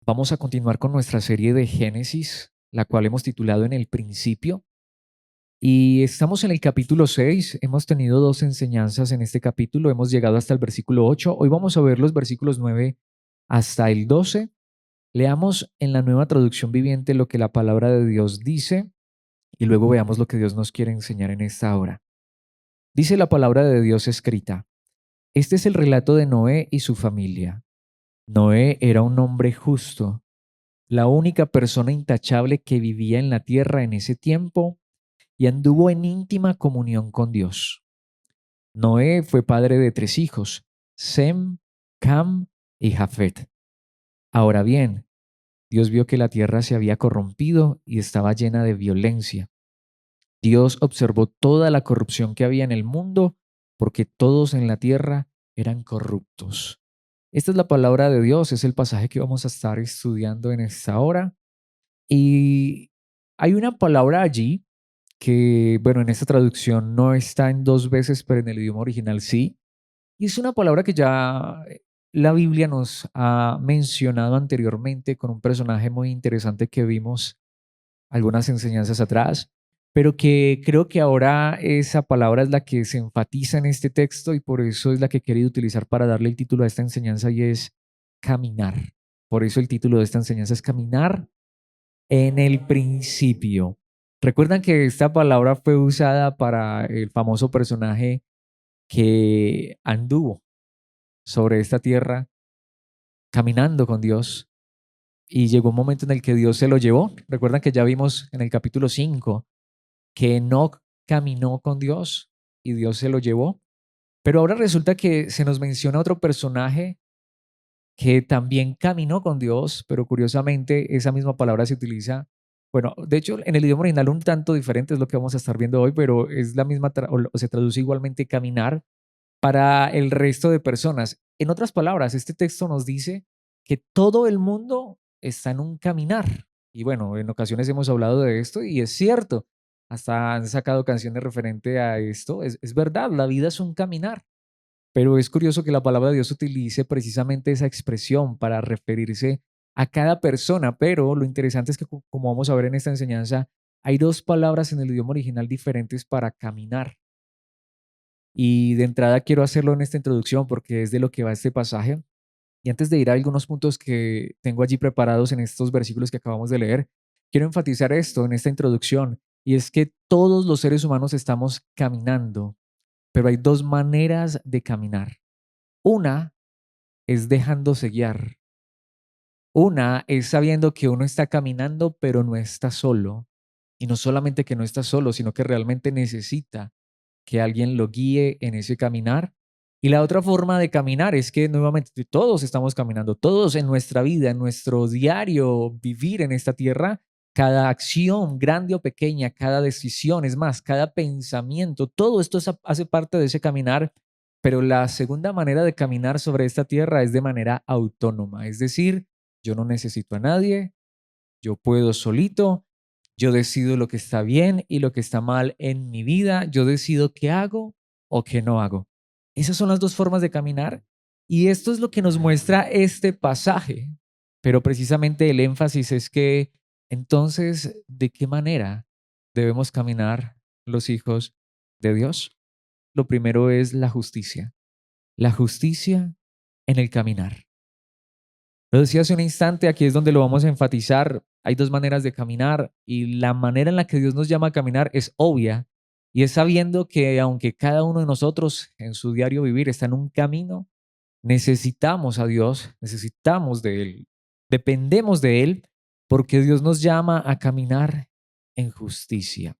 Vamos a continuar con nuestra serie de Génesis, la cual hemos titulado En el principio. Y estamos en el capítulo 6. Hemos tenido dos enseñanzas en este capítulo. Hemos llegado hasta el versículo 8. Hoy vamos a ver los versículos 9 hasta el 12. Leamos en la Nueva Traducción Viviente lo que la palabra de Dios dice y luego veamos lo que Dios nos quiere enseñar en esta hora. Dice la palabra de Dios escrita. Este es el relato de Noé y su familia. Noé era un hombre justo, la única persona intachable que vivía en la tierra en ese tiempo y anduvo en íntima comunión con Dios. Noé fue padre de 3 hijos, Sem, Cam y Jafet. Ahora bien, Dios vio que la tierra se había corrompido y estaba llena de violencia. Dios observó toda la corrupción que había en el mundo porque todos en la tierra eran corruptos. Esta es la palabra de Dios, es el pasaje que vamos a estar estudiando en esta hora. Y hay una palabra allí que, bueno, en esta traducción no está en 2 veces, pero en el idioma original sí. Y es una palabra que ya la Biblia nos ha mencionado anteriormente con un personaje muy interesante que vimos algunas enseñanzas atrás, pero que creo que ahora esa palabra es la que se enfatiza en este texto y por eso es la que he querido utilizar para darle el título a esta enseñanza y es caminar. Por eso el título de esta enseñanza es caminar en el principio. Recuerdan que esta palabra fue usada para el famoso personaje que anduvo sobre esta tierra caminando con Dios y llegó un momento en el que Dios se lo llevó. Recuerdan que ya vimos en el capítulo 5 que Enoc caminó con Dios y Dios se lo llevó. Pero ahora resulta que se nos menciona otro personaje que también caminó con Dios, pero curiosamente esa misma palabra se utiliza, bueno, de hecho en el idioma original un tanto diferente es lo que vamos a estar viendo hoy, pero es la misma, o se traduce igualmente caminar para el resto de personas. En otras palabras, este texto nos dice que todo el mundo está en un caminar. Y bueno, en ocasiones hemos hablado de esto y es cierto, hasta han sacado canciones referente a esto. Es verdad, la vida es un caminar. Pero es curioso que la palabra de Dios utilice precisamente esa expresión para referirse a cada persona, pero lo interesante es que, como vamos a ver en esta enseñanza, hay dos palabras en el idioma original diferentes para caminar. Y de entrada quiero hacerlo en esta introducción porque es de lo que va este pasaje. Y antes de ir a algunos puntos que tengo allí preparados en estos versículos que acabamos de leer, quiero enfatizar esto en esta introducción, y es que todos los seres humanos estamos caminando, pero hay dos maneras de caminar. Una es dejándose guiar. Una es sabiendo que uno está caminando, pero no está solo. Y no solamente que no está solo, sino que realmente necesita que alguien lo guíe en ese caminar. Y la otra forma de caminar es que nuevamente todos estamos caminando, todos en nuestra vida, en nuestro diario vivir en esta tierra, cada acción, grande o pequeña, cada decisión, es más, cada pensamiento, todo esto hace parte de ese caminar, pero la segunda manera de caminar sobre esta tierra es de manera autónoma, es decir, yo no necesito a nadie, yo puedo solito, yo decido lo que está bien y lo que está mal en mi vida, yo decido qué hago o qué no hago. Esas son las dos formas de caminar y esto es lo que nos muestra este pasaje. Pero precisamente el énfasis es que entonces, ¿de qué manera debemos caminar los hijos de Dios? Lo primero es la justicia en el caminar. Lo decía hace un instante, aquí es donde lo vamos a enfatizar. Hay dos maneras de caminar y la manera en la que Dios nos llama a caminar es obvia y es sabiendo que aunque cada uno de nosotros en su diario vivir está en un camino, necesitamos a Dios, necesitamos de Él, dependemos de Él porque Dios nos llama a caminar en justicia.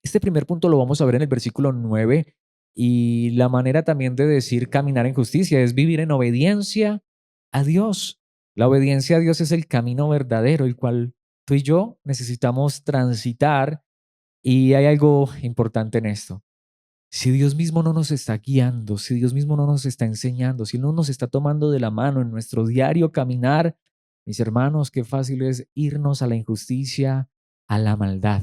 Este primer punto lo vamos a ver en el versículo 9 y la manera también de decir caminar en justicia es vivir en obediencia a Dios. La obediencia a Dios es el camino verdadero, el cual tú y yo necesitamos transitar y hay algo importante en esto. Si Dios mismo no nos está guiando, si Dios mismo no nos está enseñando, si no nos está tomando de la mano en nuestro diario caminar, mis hermanos, qué fácil es irnos a la injusticia, a la maldad.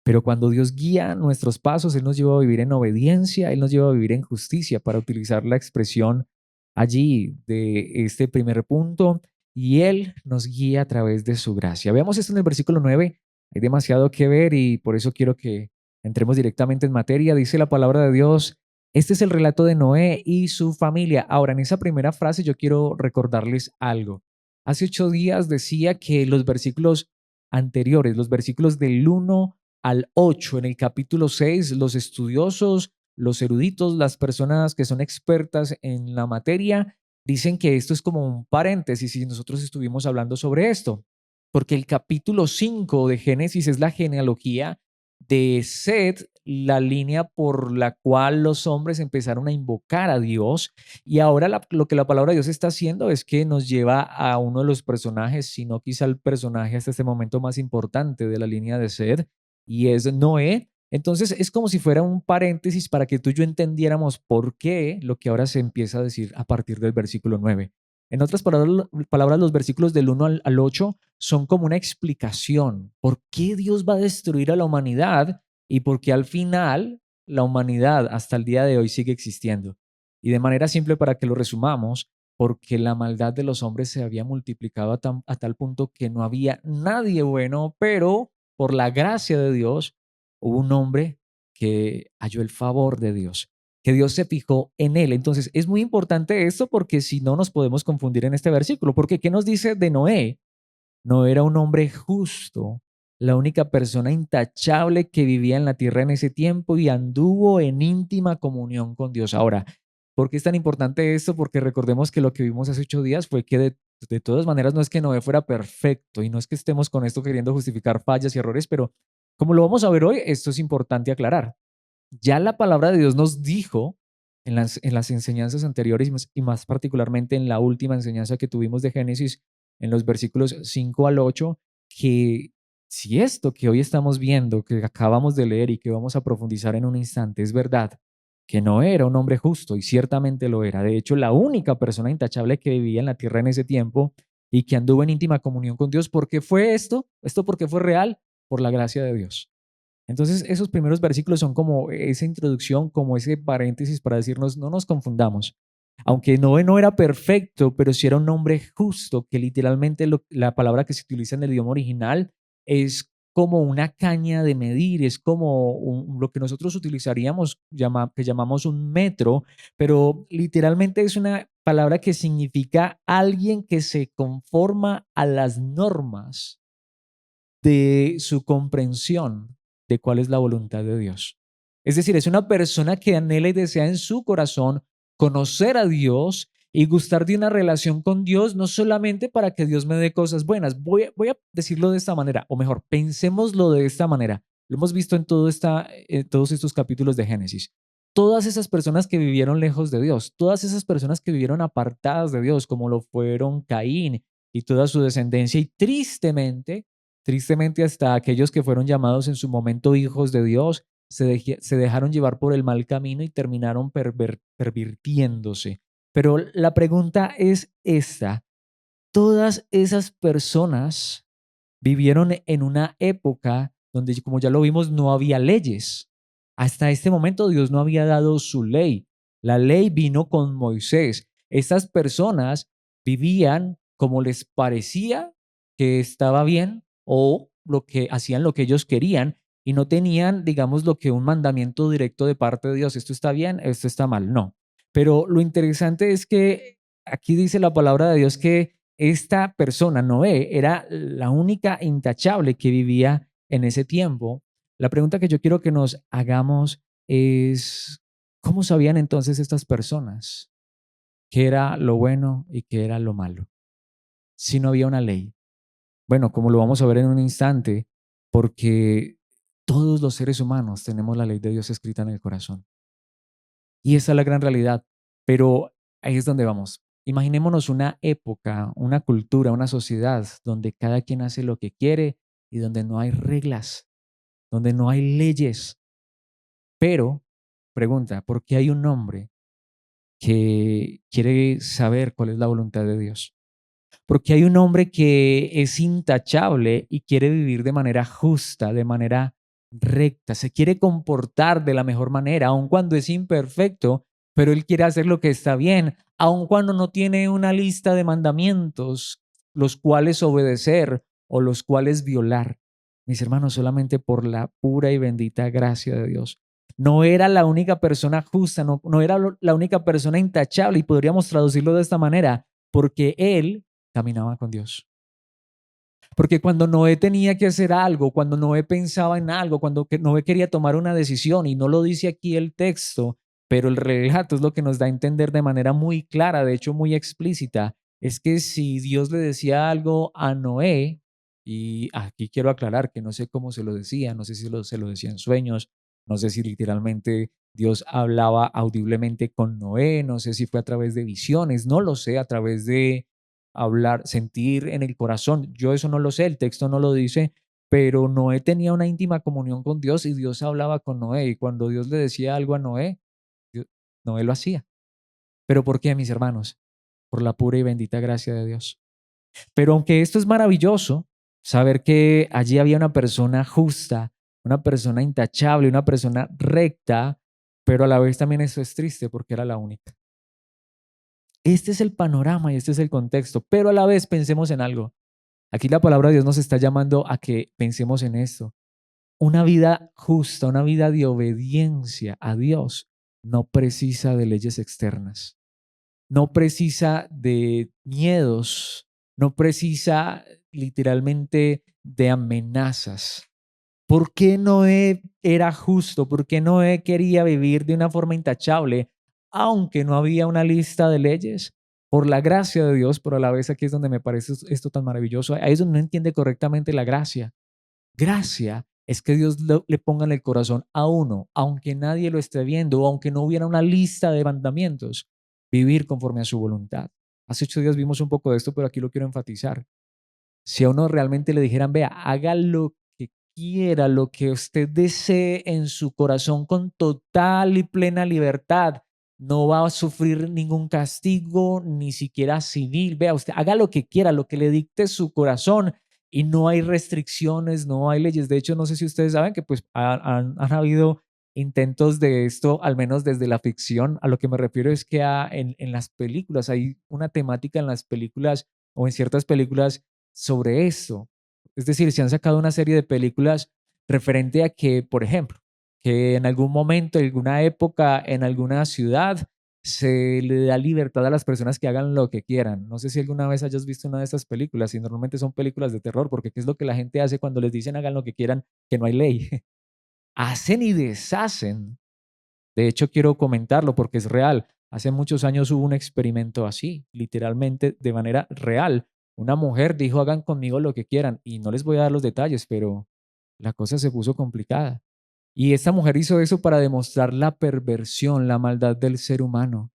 Pero cuando Dios guía nuestros pasos, Él nos lleva a vivir en obediencia, Él nos lleva a vivir en justicia, para utilizar la expresión allí de este primer punto. y Él nos guía a través de su gracia. Veamos esto en el versículo 9. Hay demasiado que ver y por eso quiero que entremos directamente en materia. Dice la palabra de Dios, este es el relato de Noé y su familia. Ahora, en esa primera frase yo quiero recordarles algo. Hace 8 días decía que los versículos anteriores, los versículos del 1 al 8 en el capítulo 6, los estudiosos, los eruditos, las personas que son expertas en la materia, dicen que esto es como un paréntesis y nosotros estuvimos hablando sobre esto, porque el capítulo 5 de Génesis es la genealogía de Set, la línea por la cual los hombres empezaron a invocar a Dios, y ahora lo que la palabra de Dios está haciendo es que nos lleva a uno de los personajes, si no quizá el personaje hasta este momento más importante de la línea de Set, y es Noé. Entonces es como si fuera un paréntesis para que tú y yo entendiéramos por qué lo que ahora se empieza a decir a partir del versículo 9. En otras palabras, los versículos del 1 al 8 son como una explicación por qué Dios va a destruir a la humanidad y por qué al final la humanidad hasta el día de hoy sigue existiendo. Y de manera simple para que lo resumamos, porque la maldad de los hombres se había multiplicado a tal punto que no había nadie bueno, pero por la gracia de Dios hubo un hombre que halló el favor de Dios, que Dios se fijó en él. Entonces es muy importante esto porque si no nos podemos confundir en este versículo, porque ¿qué nos dice de Noé? No era un hombre justo, la única persona intachable que vivía en la tierra en ese tiempo y anduvo en íntima comunión con Dios. Ahora, ¿por qué es tan importante esto? Porque recordemos que lo que vimos hace 8 días fue que de todas maneras no es que Noé fuera perfecto y no es que estemos con esto queriendo justificar fallas y errores, pero como lo vamos a ver hoy, esto es importante aclarar. Ya la palabra de Dios nos dijo en las enseñanzas anteriores y más particularmente en la última enseñanza que tuvimos de Génesis, en los versículos 5 al 8, que si esto que hoy estamos viendo, que acabamos de leer y que vamos a profundizar en un instante, es verdad, que no era un hombre justo y ciertamente lo era. De hecho, la única persona intachable que vivía en la tierra en ese tiempo y que anduvo en íntima comunión con Dios. ¿Por qué fue esto? ¿Esto porque fue real? Por la gracia de Dios. Entonces, esos primeros versículos son como esa introducción, como ese paréntesis para decirnos, no nos confundamos. Aunque Noé no era perfecto, pero sí era un hombre justo, que literalmente la palabra que se utiliza en el idioma original es como una caña de medir, es como lo que nosotros utilizaríamos, que llamamos un metro, pero literalmente es una palabra que significa alguien que se conforma a las normas de su comprensión de cuál es la voluntad de Dios. Es decir, es una persona que anhela y desea en su corazón conocer a Dios y gustar de una relación con Dios, no solamente para que Dios me dé cosas buenas. Voy a decirlo de esta manera, o mejor, pensémoslo de esta manera. Lo hemos visto en todos estos capítulos de Génesis. Todas esas personas que vivieron lejos de Dios, todas esas personas que vivieron apartadas de Dios, como lo fueron Caín y toda su descendencia, y tristemente hasta aquellos que fueron llamados en su momento hijos de Dios se dejaron llevar por el mal camino y terminaron pervirtiéndose. Pero la pregunta es esta: todas esas personas vivieron en una época donde, como ya lo vimos, no había leyes. Hasta este momento Dios no había dado su ley. La ley vino con Moisés. Estas personas vivían como les parecía que estaba bien o hacían lo que ellos querían y no tenían, digamos, lo que un mandamiento directo de parte de Dios. Esto está bien, esto está mal. No. Pero lo interesante es que aquí dice la palabra de Dios que esta persona, Noé, era la única intachable que vivía en ese tiempo. La pregunta que yo quiero que nos hagamos es, ¿cómo sabían entonces estas personas qué era lo bueno y qué era lo malo? Si no había una ley. Bueno, como lo vamos a ver en un instante, porque todos los seres humanos tenemos la ley de Dios escrita en el corazón. Y esa es la gran realidad. Pero ahí es donde vamos. Imaginémonos una época, una cultura, una sociedad donde cada quien hace lo que quiere y donde no hay reglas, donde no hay leyes. Pero, pregunta, ¿por qué hay un hombre que quiere saber cuál es la voluntad de Dios? Porque hay un hombre que es intachable y quiere vivir de manera justa, de manera recta, se quiere comportar de la mejor manera, aun cuando es imperfecto, pero él quiere hacer lo que está bien, aun cuando no tiene una lista de mandamientos los cuales obedecer o los cuales violar. Mis hermanos, solamente por la pura y bendita gracia de Dios. No era la única persona justa, no era la única persona intachable, y podríamos traducirlo de esta manera, porque él caminaba con Dios. Porque cuando Noé tenía que hacer algo, cuando Noé pensaba en algo, cuando Noé quería tomar una decisión, y no lo dice aquí el texto, pero el relato es lo que nos da a entender de manera muy clara, de hecho muy explícita, es que si Dios le decía algo a Noé, y aquí quiero aclarar que no sé cómo se lo decía, no sé si se lo decía en sueños, no sé si literalmente Dios hablaba audiblemente con Noé, no sé si fue a través de visiones, no lo sé, a través de hablar, sentir en el corazón. Yo eso no lo sé, el texto no lo dice, pero Noé tenía una íntima comunión con Dios y Dios hablaba con Noé. Y cuando Dios le decía algo a Noé, Noé lo hacía. ¿Pero por qué, mis hermanos? Por la pura y bendita gracia de Dios. Pero aunque esto es maravilloso, saber que allí había una persona justa, una persona intachable, una persona recta, pero a la vez también eso es triste porque era la única. Este es el panorama y este es el contexto, pero a la vez pensemos en algo. Aquí la palabra de Dios nos está llamando a que pensemos en esto. Una vida justa, una vida de obediencia a Dios no precisa de leyes externas, no precisa de miedos, no precisa literalmente de amenazas. ¿Por qué Noé era justo? ¿Por qué Noé quería vivir de una forma intachable, aunque no había una lista de leyes? Por la gracia de Dios, pero a la vez aquí es donde me parece esto tan maravilloso. Ahí es donde no entiende correctamente la gracia. Gracia es que Dios le ponga en el corazón a uno, aunque nadie lo esté viendo o aunque no hubiera una lista de mandamientos, vivir conforme a su voluntad. Hace 8 días vimos un poco de esto, pero aquí lo quiero enfatizar. Si a uno realmente le dijeran, vea, haga lo que quiera, lo que usted desee en su corazón con total y plena libertad, no va a sufrir ningún castigo, ni siquiera civil. Vea, usted haga lo que quiera, lo que le dicte su corazón, y no hay restricciones, no hay leyes. De hecho, no sé si ustedes saben que pues han habido intentos de esto, al menos desde la ficción. A lo que me refiero es que en las películas hay una temática en las películas o en ciertas películas sobre eso. Es decir, se han sacado una serie de películas referente a que, por ejemplo, que en algún momento, en alguna época, en alguna ciudad, se le da libertad a las personas que hagan lo que quieran. No sé si alguna vez hayas visto una de estas películas, y normalmente son películas de terror, porque ¿qué es lo que la gente hace cuando les dicen hagan lo que quieran, que no hay ley? Hacen y deshacen. De hecho, quiero comentarlo porque es real. Hace muchos años hubo un experimento así, literalmente de manera real. Una mujer dijo, hagan conmigo lo que quieran, y no les voy a dar los detalles, pero la cosa se puso complicada. Y esta mujer hizo eso para demostrar la perversión, la maldad del ser humano.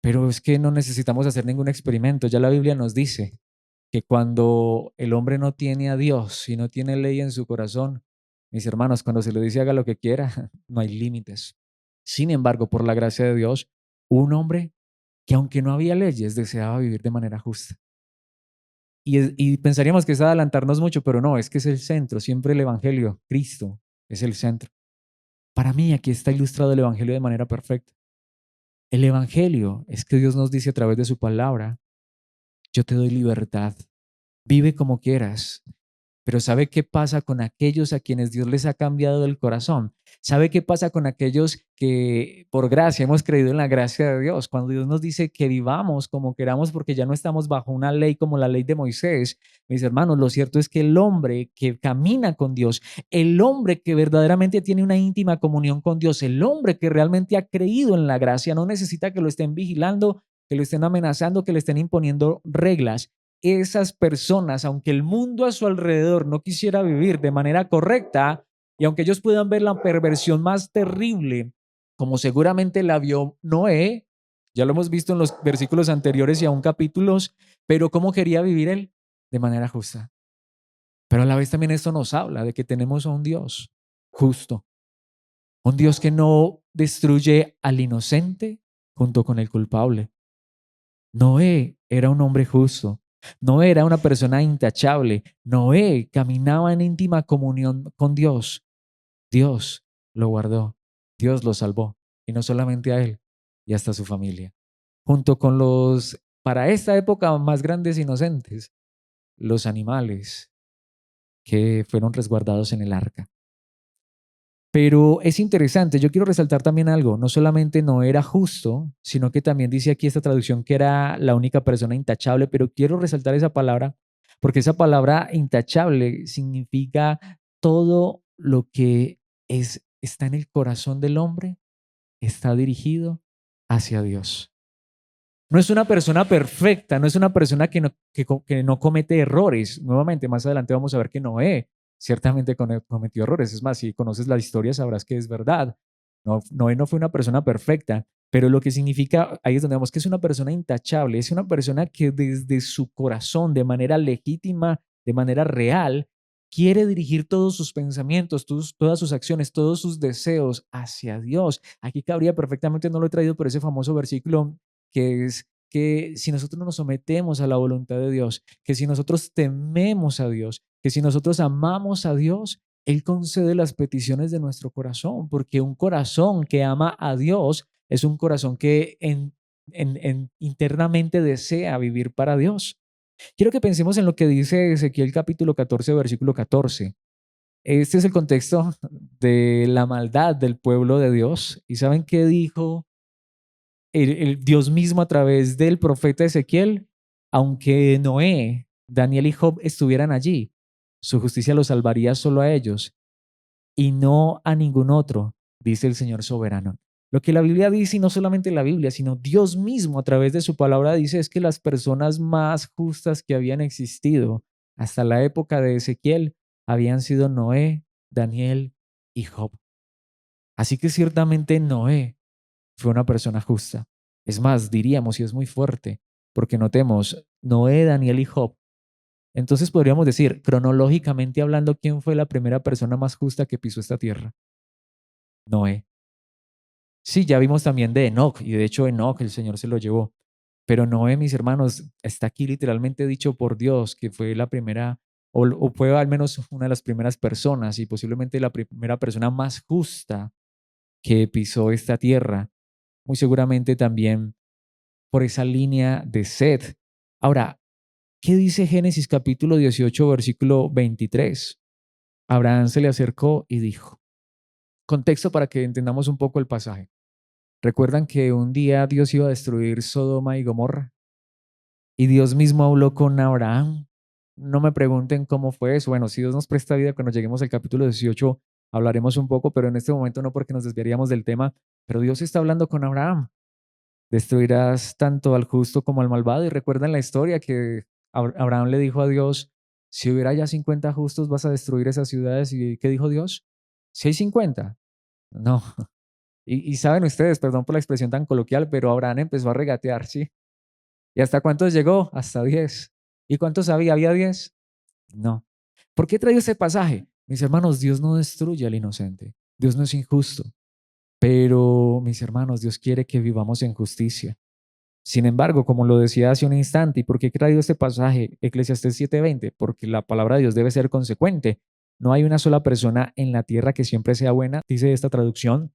Pero es que no necesitamos hacer ningún experimento. Ya la Biblia nos dice que cuando el hombre no tiene a Dios y no tiene ley en su corazón, mis hermanos, cuando se le dice haga lo que quiera, no hay límites. Sin embargo, por la gracia de Dios, un hombre que aunque no había leyes, deseaba vivir de manera justa. Y pensaríamos que es adelantarnos mucho, pero no, es que es el centro, siempre el Evangelio, Cristo es el centro. Para mí aquí está ilustrado el Evangelio de manera perfecta. El Evangelio es que Dios nos dice a través de su palabra, yo te doy libertad, vive como quieras. Pero ¿sabe qué pasa con aquellos a quienes Dios les ha cambiado el corazón? ¿Sabe qué pasa con aquellos que por gracia hemos creído en la gracia de Dios? Cuando Dios nos dice que vivamos como queramos porque ya no estamos bajo una ley como la ley de Moisés, mis hermanos, lo cierto es que el hombre que camina con Dios, el hombre que verdaderamente tiene una íntima comunión con Dios, el hombre que realmente ha creído en la gracia, no necesita que lo estén vigilando, que lo estén amenazando, que le estén imponiendo reglas. Esas personas, aunque el mundo a su alrededor no quisiera vivir de manera correcta, y aunque ellos puedan ver la perversión más terrible, como seguramente la vio Noé, ya lo hemos visto en los versículos anteriores y aún capítulos, pero ¿cómo quería vivir él? De manera justa. Pero a la vez también esto nos habla de que tenemos a un Dios justo, un Dios que no destruye al inocente junto con el culpable. Noé era un hombre justo. Noé era una persona intachable. Noé caminaba en íntima comunión con Dios. Dios lo guardó. Dios lo salvó. Y no solamente a él, y hasta a su familia. Junto con los, para esta época, más grandes inocentes. los animales que fueron resguardados en el arca. Pero es interesante, yo quiero resaltar también algo, no solamente no era justo, sino que también dice aquí esta traducción que era la única persona intachable, pero quiero resaltar esa palabra porque esa palabra intachable significa todo lo que está en el corazón del hombre, está dirigido hacia Dios. No es una persona perfecta, no es una persona que no comete errores. Nuevamente, más adelante vamos a ver que Noé ciertamente cometió errores. Es más, si conoces la historia sabrás que es verdad. Noé no fue una persona perfecta, pero lo que significa, ahí es donde vemos que es una persona intachable, es una persona que desde su corazón, de manera legítima, de manera real, quiere dirigir todos sus pensamientos, todas sus acciones, todos sus deseos hacia Dios. Aquí cabría perfectamente, no lo he traído, por ese famoso versículo que es que si nosotros nos sometemos a la voluntad de Dios, que si nosotros tememos a Dios, que si nosotros amamos a Dios, Él concede las peticiones de nuestro corazón, porque un corazón que ama a Dios es un corazón que internamente desea vivir para Dios. Quiero que pensemos en lo que dice Ezequiel capítulo 14, versículo 14. Este es el contexto de la maldad del pueblo de Dios. ¿Y saben qué dijo el Dios mismo a través del profeta Ezequiel? Aunque Noé, Daniel y Job estuvieran allí, su justicia los salvaría solo a ellos y no a ningún otro, dice el Señor soberano. Lo que la Biblia dice, y no solamente la Biblia, sino Dios mismo a través de su palabra dice es que las personas más justas que habían existido hasta la época de Ezequiel habían sido Noé, Daniel y Job. Así que ciertamente Noé fue una persona justa. Es más, diríamos, y es muy fuerte, porque notemos, Noé, Daniel y Job. Entonces podríamos decir, cronológicamente hablando, ¿quién fue la primera persona más justa que pisó esta tierra? Noé. Sí, ya vimos también de Enoch, y de hecho Enoch el Señor se lo llevó. Pero Noé, mis hermanos, está aquí literalmente dicho por Dios que fue la primera, o fue al menos una de las primeras personas y posiblemente la primera persona más justa que pisó esta tierra. Muy seguramente también por esa línea de Seth. Ahora, ¿qué dice Génesis capítulo 18, versículo 23? Abraham se le acercó y dijo, contexto para que entendamos un poco el pasaje. ¿Recuerdan que un día Dios iba a destruir Sodoma y Gomorra? Y Dios mismo habló con Abraham. No me pregunten cómo fue eso. Bueno, si Dios nos presta vida, cuando lleguemos al capítulo 18 hablaremos un poco, pero en este momento no porque nos desviaríamos del tema. Pero Dios está hablando con Abraham. Destruirás tanto al justo como al malvado. Y recuerdan la historia que Abraham le dijo a Dios, si hubiera ya 50 justos, vas a destruir esas ciudades. ¿Y qué dijo Dios? Si hay 50. No. Y saben ustedes, perdón por la expresión tan coloquial, pero Abraham empezó a regatear, ¿sí? ¿Y hasta cuántos llegó? Hasta 10. ¿Y cuántos había? ¿Había 10? No. ¿Por qué traigo ese pasaje? Mis hermanos, Dios no destruye al inocente. Dios no es injusto. Pero, mis hermanos, Dios quiere que vivamos en justicia. Sin embargo, como lo decía hace un instante, ¿y por qué he traído este pasaje, Eclesiastés 7:20? Porque la palabra de Dios debe ser consecuente. No hay una sola persona en la tierra que siempre sea buena, dice esta traducción,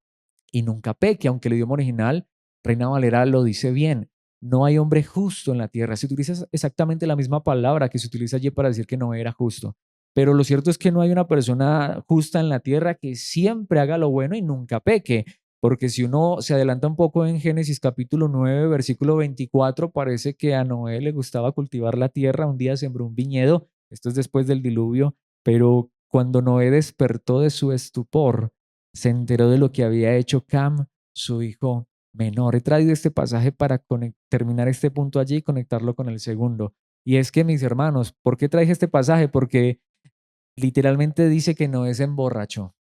y nunca peque, aunque el idioma original, Reina Valera, lo dice bien. No hay hombre justo en la tierra. Se utiliza exactamente la misma palabra que se utiliza allí para decir que no era justo. Pero lo cierto es que no hay una persona justa en la tierra que siempre haga lo bueno y nunca peque. Porque si uno se adelanta un poco en Génesis capítulo 9, versículo 24, parece que a Noé le gustaba cultivar la tierra. Un día sembró un viñedo, esto es después del diluvio, pero cuando Noé despertó de su estupor, se enteró de lo que había hecho Cam, su hijo menor. He traído este pasaje para terminar este punto allí y conectarlo con el segundo. Y es que, mis hermanos, ¿por qué traje este pasaje? Porque literalmente dice que Noé se emborrachó.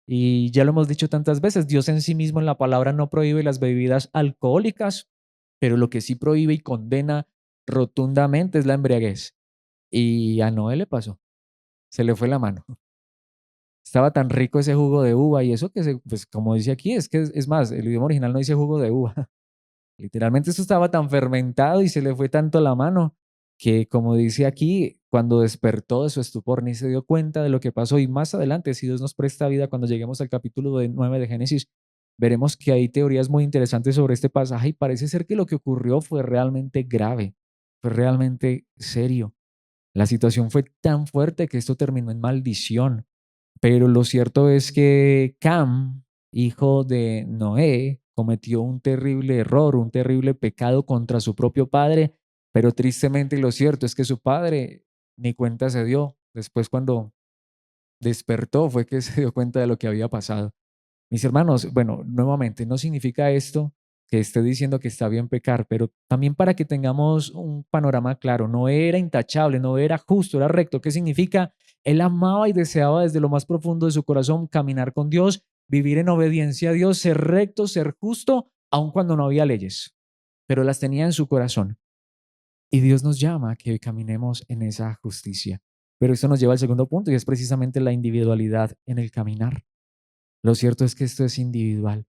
Y ya lo hemos dicho tantas veces, Dios en sí mismo en la palabra no prohíbe las bebidas alcohólicas, pero lo que sí prohíbe y condena rotundamente es la embriaguez. Y a Noé le pasó, se le fue la mano. Estaba tan rico ese jugo de uva y eso que, pues como dice aquí, es que es más, el idioma original no dice jugo de uva. Literalmente esto estaba tan fermentado y se le fue tanto la mano que, como dice aquí, cuando despertó de su estupor ni se dio cuenta de lo que pasó. Y más adelante, si Dios nos presta vida, cuando lleguemos al capítulo 9 de Génesis, veremos que hay teorías muy interesantes sobre este pasaje y parece ser que lo que ocurrió fue realmente grave, fue realmente serio. La situación fue tan fuerte que esto terminó en maldición. Pero lo cierto es que Cam, hijo de Noé, cometió un terrible error, un terrible pecado contra su propio padre, pero tristemente lo cierto es que su padre ni cuenta se dio. Después cuando despertó fue que se dio cuenta de lo que había pasado. Mis hermanos, bueno, nuevamente, no significa esto que esté diciendo que está bien pecar, pero también para que tengamos un panorama claro, no era intachable, no era justo, era recto. ¿Qué significa? Él amaba y deseaba desde lo más profundo de su corazón caminar con Dios, vivir en obediencia a Dios, ser recto, ser justo, aun cuando no había leyes, pero las tenía en su corazón. Y Dios nos llama a que caminemos en esa justicia. Pero esto nos lleva al segundo punto y es precisamente la individualidad en el caminar. Lo cierto es que esto es individual.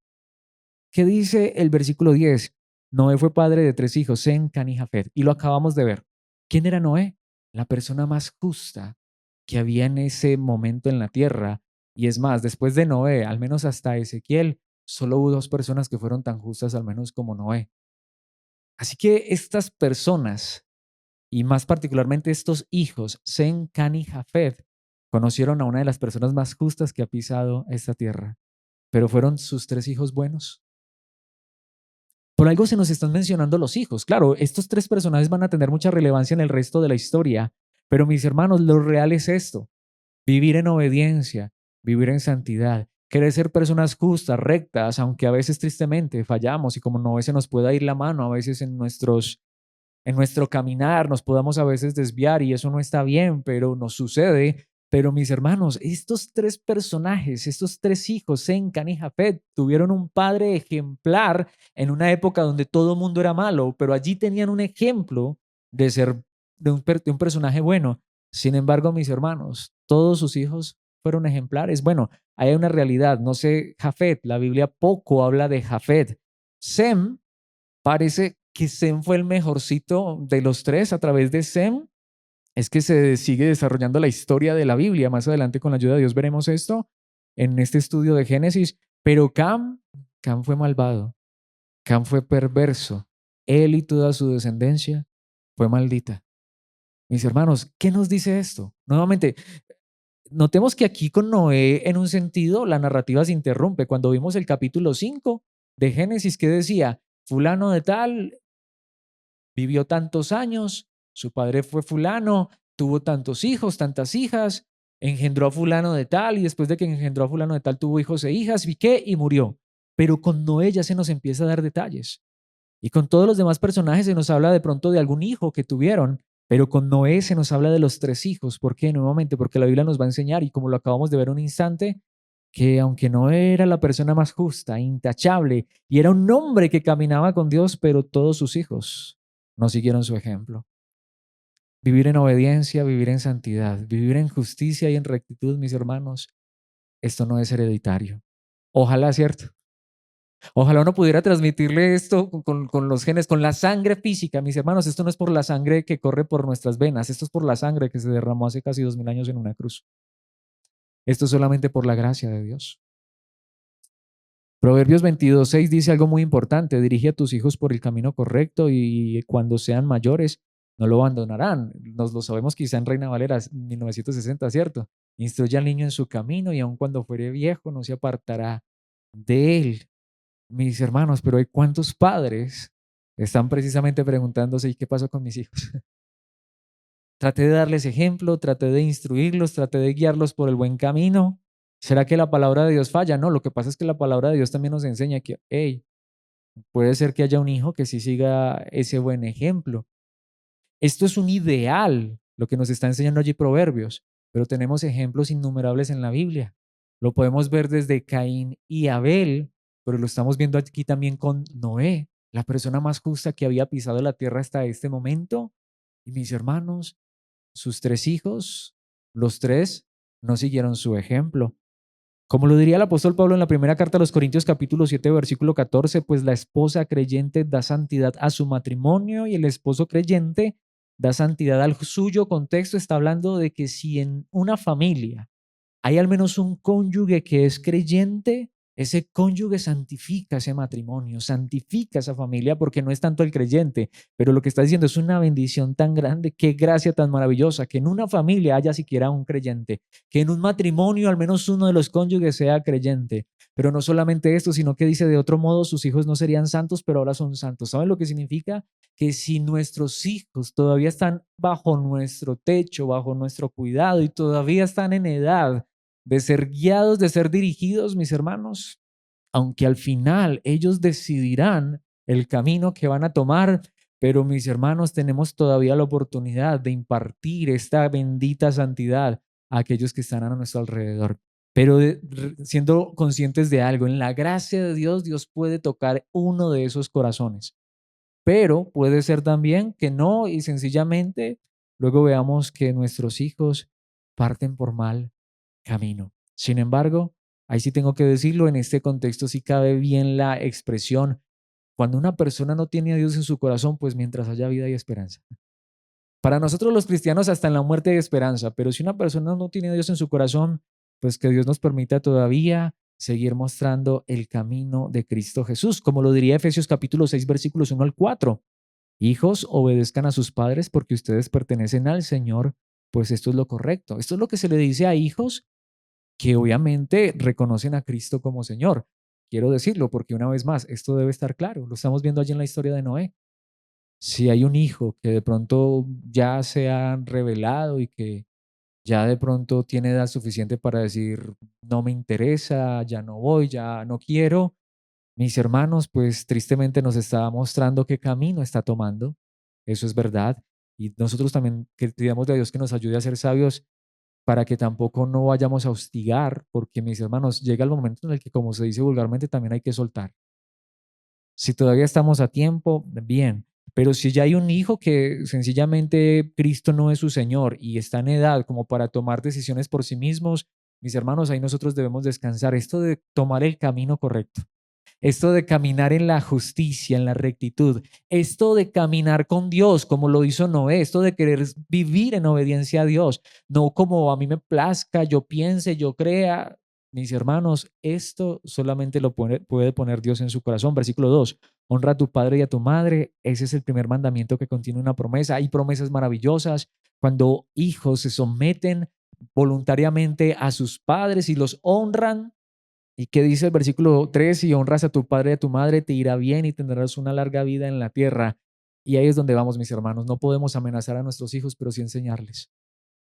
¿Qué dice el versículo 10? Noé fue padre de 3 hijos, Sem, Can y Jafet. Y lo acabamos de ver. ¿Quién era Noé? La persona más justa que había en ese momento en la tierra. Y es más, después de Noé, al menos hasta Ezequiel, solo hubo 2 personas que fueron tan justas al menos como Noé. Así que estas personas, y más particularmente estos hijos, Sem, Can y Jafet, conocieron a una de las personas más justas que ha pisado esta tierra. Pero fueron sus 3 hijos buenos. Por algo se nos están mencionando los hijos. Claro, estos 3 personajes van a tener mucha relevancia en el resto de la historia, pero mis hermanos, lo real es esto: vivir en obediencia, vivir en santidad, querer ser personas justas, rectas, aunque a veces tristemente fallamos y como no a veces nos pueda ir la mano, a veces en nuestro caminar nos podamos a veces desviar y eso no está bien, pero nos sucede. Pero mis hermanos, estos 3 personajes, estos 3 hijos, Sem, Can y Jafet, tuvieron un padre ejemplar en una época donde todo mundo era malo, pero allí tenían un ejemplo de ser de un personaje bueno. Sin embargo, mis hermanos, todos sus hijos fueron ejemplares. Bueno, hay una realidad, no sé, Jafet, la Biblia poco habla de Jafet. Sem, parece que Sem fue el mejorcito de los 3. A través de Sem es que se sigue desarrollando la historia de la Biblia. Más adelante, con la ayuda de Dios, veremos esto en este estudio de Génesis. Pero Cam fue malvado, Cam fue perverso. Él y toda su descendencia fue maldita. Mis hermanos, ¿qué nos dice esto? Nuevamente, notemos que aquí con Noé, en un sentido, la narrativa se interrumpe. Cuando vimos el capítulo 5 de Génesis, que decía, fulano de tal vivió tantos años, su padre fue fulano, tuvo tantos hijos, tantas hijas, engendró a fulano de tal y después de que engendró a fulano de tal tuvo hijos e hijas, ¿y qué? Y murió. Pero con Noé ya se nos empieza a dar detalles. Y con todos los demás personajes se nos habla de pronto de algún hijo que tuvieron, pero con Noé se nos habla de los 3 hijos. ¿Por qué? Nuevamente, porque la Biblia nos va a enseñar, y como lo acabamos de ver un instante, que aunque Noé era la persona más justa, intachable, y era un hombre que caminaba con Dios, pero todos sus hijos no siguieron su ejemplo. Vivir en obediencia, vivir en santidad, vivir en justicia y en rectitud, mis hermanos, esto no es hereditario. Ojalá, ¿cierto? Ojalá uno pudiera transmitirle esto con los genes, con la sangre física. Mis hermanos, esto no es por la sangre que corre por nuestras venas, esto es por la sangre que se derramó hace casi 2000 años en una cruz. Esto es solamente por la gracia de Dios. Proverbios 22:6 dice algo muy importante: dirige a tus hijos por el camino correcto y cuando sean mayores no lo abandonarán. Nos lo sabemos quizá en Reina Valera 1960, ¿cierto? Instruye al niño en su camino y aun cuando fuere viejo no se apartará de él. Mis hermanos, pero hay cuántos padres están precisamente preguntándose: ¿y qué pasó con mis hijos? Traté de darles ejemplo, traté de instruirlos, traté de guiarlos por el buen camino. ¿Será que la palabra de Dios falla? No, lo que pasa es que la palabra de Dios también nos enseña que, hey, puede ser que haya un hijo que sí siga ese buen ejemplo. Esto es un ideal, lo que nos está enseñando allí Proverbios, pero tenemos ejemplos innumerables en la Biblia. Lo podemos ver desde Caín y Abel, pero lo estamos viendo aquí también con Noé, la persona más justa que había pisado la tierra hasta este momento. Y mis hermanos, sus 3 hijos, los 3 no siguieron su ejemplo. Como lo diría el apóstol Pablo en la primera carta a los Corintios capítulo 7 versículo 14, pues la esposa creyente da santidad a su matrimonio y el esposo creyente da santidad al suyo. Contexto: está hablando de que si en una familia hay al menos un cónyuge que es creyente, Ese cónyuge santifica ese matrimonio, santifica esa familia, porque no es tanto el creyente, pero lo que está diciendo es una bendición tan grande, qué gracia tan maravillosa, que en una familia haya siquiera un creyente, que en un matrimonio al menos uno de los cónyuges sea creyente. Pero no solamente esto, sino que dice de otro modo, sus hijos no serían santos, pero ahora son santos. ¿Saben lo que significa? Que si nuestros hijos todavía están bajo nuestro techo, bajo nuestro cuidado y todavía están en edad de ser guiados, de ser dirigidos, mis hermanos, aunque al final ellos decidirán el camino que van a tomar, pero mis hermanos, tenemos todavía la oportunidad de impartir esta bendita santidad a aquellos que están a nuestro alrededor. Pero siendo conscientes de algo, en la gracia de Dios, Dios puede tocar uno de esos corazones, pero puede ser también que no y sencillamente luego veamos que nuestros hijos parten por mal camino. Sin embargo, ahí sí tengo que decirlo, en este contexto sí cabe bien la expresión, cuando una persona no tiene a Dios en su corazón, pues mientras haya vida hay esperanza. Para nosotros los cristianos hasta en la muerte hay esperanza, pero si una persona no tiene a Dios en su corazón, pues que Dios nos permita todavía seguir mostrando el camino de Cristo Jesús, como lo diría Efesios capítulo 6 versículos 1 al 4. Hijos, obedezcan a sus padres porque ustedes pertenecen al Señor, pues esto es lo correcto. Esto es lo que se le dice a hijos que obviamente reconocen a Cristo como Señor. Quiero decirlo porque una vez más, esto debe estar claro. Lo estamos viendo allí en la historia de Noé. Si hay un hijo que de pronto ya se ha revelado y que ya de pronto tiene edad suficiente para decir, no me interesa, ya no voy, ya no quiero, mis hermanos, pues tristemente nos está mostrando qué camino está tomando. Eso es verdad. Y nosotros también que pidamos de Dios que nos ayude a ser sabios para que tampoco no vayamos a hostigar, porque mis hermanos, llega el momento en el que, como se dice vulgarmente, también hay que soltar. Si todavía estamos a tiempo, bien, pero si ya hay un hijo que sencillamente Cristo no es su Señor y está en edad como para tomar decisiones por sí mismos, mis hermanos, ahí nosotros debemos descansar. Esto de tomar el camino correcto, esto de caminar en la justicia, en la rectitud, esto de caminar con Dios como lo hizo Noé, esto de querer vivir en obediencia a Dios, no como a mí me plazca, yo piense, yo crea. Mis hermanos, esto solamente lo puede poner Dios en su corazón. Versículo 2, honra a tu padre y a tu madre. Ese es el primer mandamiento que contiene una promesa. Hay promesas maravillosas cuando hijos se someten voluntariamente a sus padres y los honran. ¿Y qué dice el versículo 3? Si honras a tu padre y a tu madre, te irá bien y tendrás una larga vida en la tierra. Y ahí es donde vamos, mis hermanos. No podemos amenazar a nuestros hijos, pero sí enseñarles.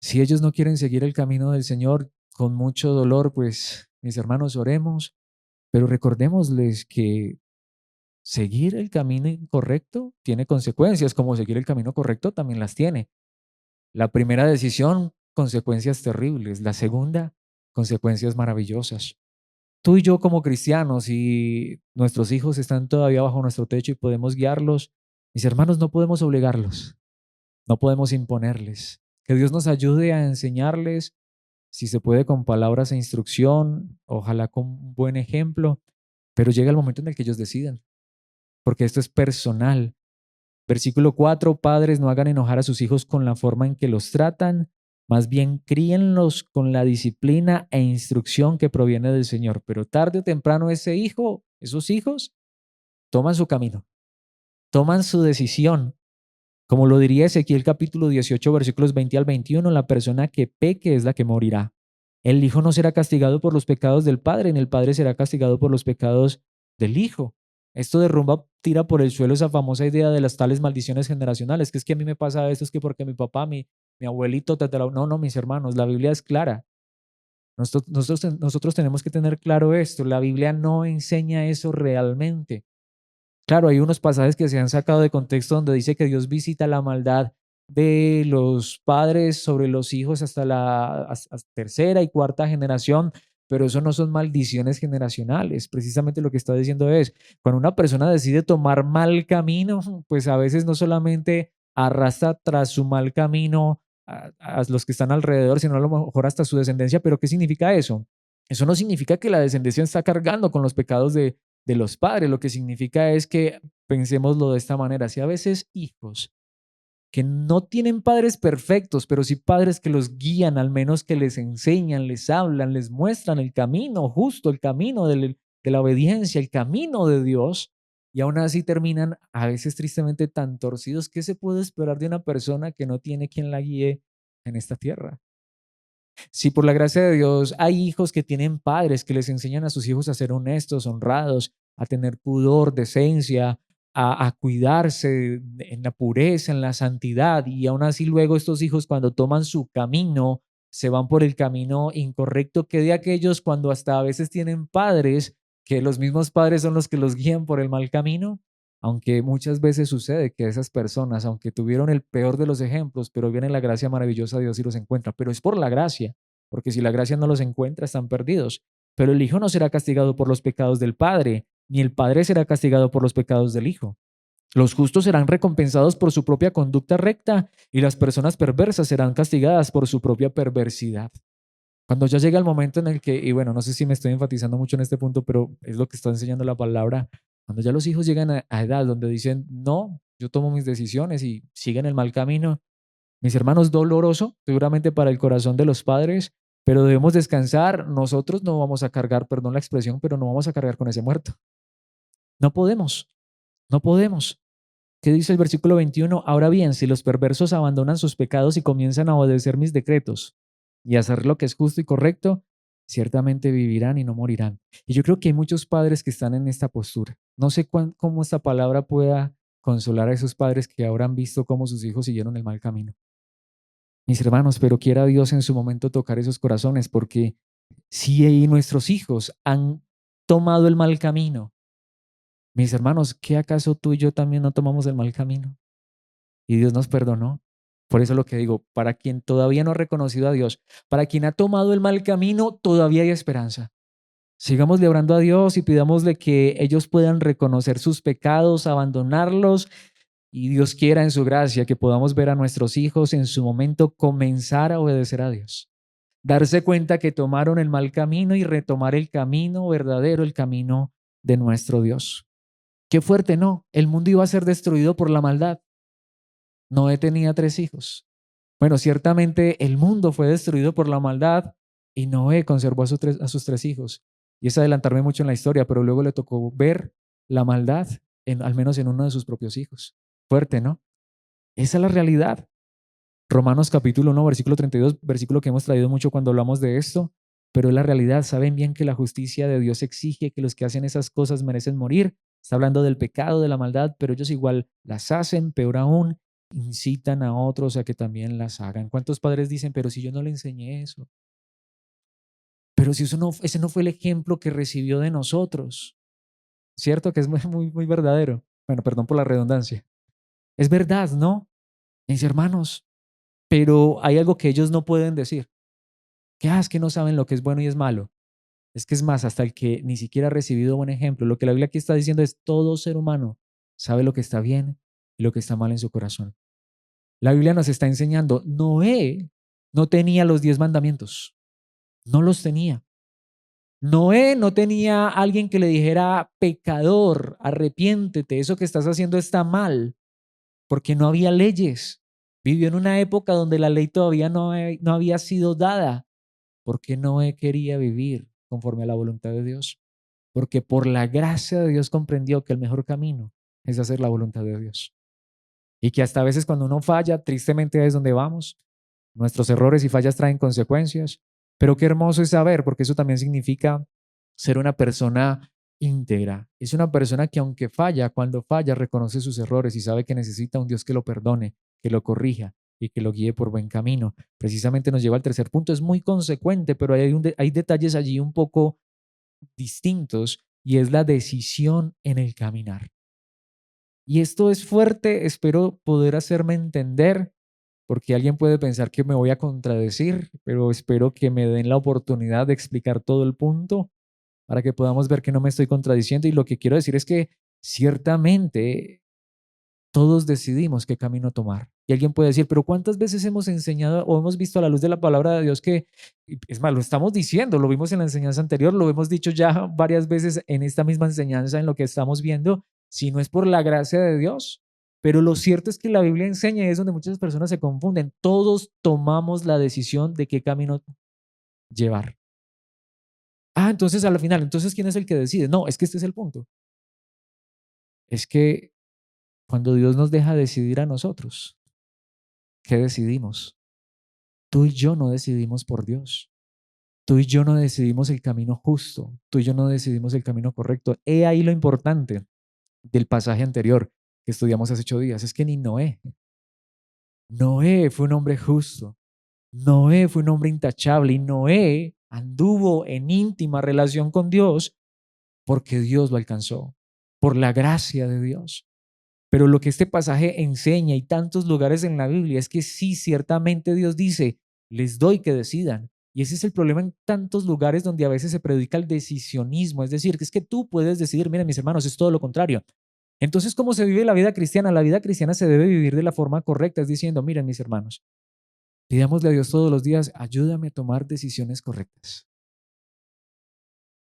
Si ellos no quieren seguir el camino del Señor con mucho dolor, pues, mis hermanos, oremos, pero recordémosles que seguir el camino incorrecto tiene consecuencias, como seguir el camino correcto también las tiene. La primera decisión, consecuencias terribles. La segunda, consecuencias maravillosas. Tú y yo como cristianos y nuestros hijos están todavía bajo nuestro techo y podemos guiarlos, mis hermanos, no podemos obligarlos, no podemos imponerles. Que Dios nos ayude a enseñarles, si se puede con palabras e instrucción, ojalá con un buen ejemplo, pero llega el momento en el que ellos deciden, porque esto es personal. Versículo 4, padres, no hagan enojar a sus hijos con la forma en que los tratan, más bien críenlos con la disciplina e instrucción que proviene del Señor. Pero tarde o temprano ese hijo, esos hijos, toman su camino, toman su decisión. Como lo diría Ezequiel capítulo 18, versículos 20 al 21, la persona que peque es la que morirá. El hijo no será castigado por los pecados del padre, ni el padre será castigado por los pecados del hijo. Esto derrumba, tira por el suelo esa famosa idea de las tales maldiciones generacionales, que es que a mí me pasa esto, es que porque mi papá, mi abuelito, no, no, mis hermanos, la Biblia es clara. Nosotros tenemos que tener claro esto, la Biblia no enseña eso realmente. Claro, hay unos pasajes que se han sacado de contexto donde dice que Dios visita la maldad de los padres sobre los hijos hasta la tercera y cuarta generación, pero eso no son maldiciones generacionales. Precisamente lo que está diciendo es, cuando una persona decide tomar mal camino, pues a veces no solamente arrastra tras su mal camino a los que están alrededor, sino a lo mejor hasta su descendencia. ¿Pero qué significa eso? Eso no significa que la descendencia está cargando con los pecados de los padres. Lo que significa es que pensémoslo de esta manera, si a veces hijos que no tienen padres perfectos, pero sí padres que los guían, al menos que les enseñan, les hablan, les muestran el camino justo, el camino de la obediencia, el camino de Dios, y aún así terminan a veces tristemente tan torcidos. ¿Qué se puede esperar de una persona que no tiene quien la guíe en esta tierra? Si por la gracia de Dios hay hijos que tienen padres que les enseñan a sus hijos a ser honestos, honrados, a tener pudor, decencia, a cuidarse en la pureza, en la santidad, y aún así luego estos hijos cuando toman su camino, se van por el camino incorrecto, que de aquellos cuando hasta a veces tienen padres, que los mismos padres son los que los guían por el mal camino. Aunque muchas veces sucede que esas personas, aunque tuvieron el peor de los ejemplos, pero viene la gracia maravillosa de Dios y los encuentra, pero es por la gracia, porque si la gracia no los encuentra, están perdidos. Pero el hijo no será castigado por los pecados del padre, ni el padre será castigado por los pecados del hijo. Los justos serán recompensados por su propia conducta recta y las personas perversas serán castigadas por su propia perversidad. Cuando ya llega el momento en el que, y bueno, no sé si me estoy enfatizando mucho en este punto, pero es lo que está enseñando la palabra, cuando ya los hijos llegan a edad donde dicen, no, yo tomo mis decisiones y siguen el mal camino, mis hermanos, doloroso seguramente para el corazón de los padres, pero debemos descansar. Nosotros no vamos a cargar, perdón la expresión, pero no vamos a cargar con ese muerto. No podemos, no podemos. ¿Qué dice el versículo 21? Ahora bien, si los perversos abandonan sus pecados y comienzan a obedecer mis decretos y a hacer lo que es justo y correcto, ciertamente vivirán y no morirán. Y yo creo que hay muchos padres que están en esta postura. No sé cómo esta palabra pueda consolar a esos padres que ahora han visto cómo sus hijos siguieron el mal camino. Mis hermanos, pero quiera Dios en su momento tocar esos corazones, porque si nuestros hijos han tomado el mal camino, mis hermanos, ¿qué acaso tú y yo también no tomamos el mal camino? Y Dios nos perdonó. Por eso lo que digo, para quien todavía no ha reconocido a Dios, para quien ha tomado el mal camino, todavía hay esperanza. Sigámosle orando a Dios y pidámosle que ellos puedan reconocer sus pecados, abandonarlos, y Dios quiera en su gracia que podamos ver a nuestros hijos en su momento comenzar a obedecer a Dios. Darse cuenta que tomaron el mal camino y retomar el camino verdadero, el camino de nuestro Dios. Qué fuerte, ¿no? El mundo iba a ser destruido por la maldad. Noé tenía 3 hijos. Bueno, ciertamente el mundo fue destruido por la maldad y Noé conservó a sus 3 hijos. Y es adelantarme mucho en la historia, pero luego le tocó ver la maldad, al menos en uno de sus propios hijos. Fuerte, ¿no? Esa es la realidad. Romanos capítulo 1, versículo 32, versículo que hemos traído mucho cuando hablamos de esto, pero es la realidad. Saben bien que la justicia de Dios exige que los que hacen esas cosas merecen morir. Está hablando del pecado, de la maldad, pero ellos igual las hacen, peor aún, incitan a otros a que también las hagan. ¿Cuántos padres dicen, pero si yo no le enseñé eso? Pero si ese no fue el ejemplo que recibió de nosotros, ¿cierto? Que es muy verdadero. Bueno, perdón por la redundancia. Es verdad, ¿no? Mis hermanos, pero hay algo que ellos no pueden decir. Es que no saben lo que es bueno y es malo. Es que es más, hasta el que ni siquiera ha recibido buen ejemplo. Lo que la Biblia aquí está diciendo es todo ser humano sabe lo que está bien y lo que está mal en su corazón. La Biblia nos está enseñando, Noé no tenía los 10 mandamientos, no los tenía. Noé no tenía alguien que le dijera, pecador, arrepiéntete, eso que estás haciendo está mal, porque no había leyes. Vivió en una época donde la ley todavía no había sido dada. ¿Por qué Noé quería vivir conforme a la voluntad de Dios? Porque por la gracia de Dios comprendió que el mejor camino es hacer la voluntad de Dios. Y que hasta a veces cuando uno falla, tristemente es donde vamos. Nuestros errores y fallas traen consecuencias. Pero qué hermoso es saber, porque eso también significa ser una persona íntegra. Es una persona que aunque falla, cuando falla, reconoce sus errores y sabe que necesita un Dios que lo perdone, que lo corrija y que lo guíe por buen camino. Precisamente nos lleva al tercer punto. Es muy consecuente, pero hay detalles allí un poco distintos y es la decisión en el caminar. Y esto es fuerte, espero poder hacerme entender, porque alguien puede pensar que me voy a contradecir, pero espero que me den la oportunidad de explicar todo el punto para que podamos ver que no me estoy contradiciendo. Y lo que quiero decir es que ciertamente todos decidimos qué camino tomar. Y alguien puede decir, pero ¿cuántas veces hemos enseñado o hemos visto a la luz de la palabra de Dios que, es más, lo estamos diciendo, lo vimos en la enseñanza anterior, lo hemos dicho ya varias veces en esta misma enseñanza, en lo que estamos viendo, si no es por la gracia de Dios? Pero lo cierto es que la Biblia enseña y es donde muchas personas se confunden. Todos tomamos la decisión de qué camino llevar. Entonces al final, entonces ¿quién es el que decide? No, es que este es el punto. Es que cuando Dios nos deja decidir a nosotros, ¿qué decidimos? Tú y yo no decidimos por Dios. Tú y yo no decidimos el camino justo. Tú y yo no decidimos el camino correcto. He ahí lo importante del pasaje anterior que estudiamos hace 8 días. Es que ni Noé fue un hombre justo. Noé fue un hombre intachable y Noé anduvo en íntima relación con Dios porque Dios lo alcanzó, por la gracia de Dios. Pero lo que este pasaje enseña y tantos lugares en la Biblia es que sí, ciertamente Dios dice, les doy que decidan. Y ese es el problema en tantos lugares donde a veces se predica el decisionismo, es decir, que es que tú puedes decidir, miren mis hermanos, es todo lo contrario. Entonces, ¿cómo se vive la vida cristiana? La vida cristiana se debe vivir de la forma correcta, es diciendo, miren mis hermanos, pidámosle a Dios todos los días, ayúdame a tomar decisiones correctas.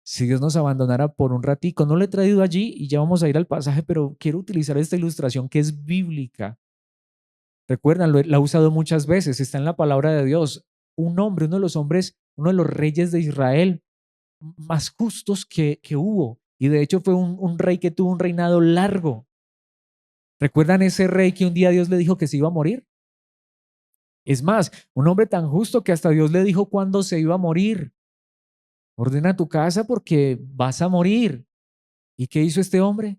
Si Dios nos abandonara por un ratico, no lo he traído allí y ya vamos a ir al pasaje, pero quiero utilizar esta ilustración que es bíblica. Recuerdan, la ha usado muchas veces, está en la palabra de Dios. Un hombre, uno de los hombres, uno de los reyes de Israel más justos que hubo. Y de hecho fue un rey que tuvo un reinado largo. ¿Recuerdan ese rey que un día Dios le dijo que se iba a morir? Es más, un hombre tan justo que hasta Dios le dijo cuándo se iba a morir. Ordena tu casa porque vas a morir. ¿Y qué hizo este hombre?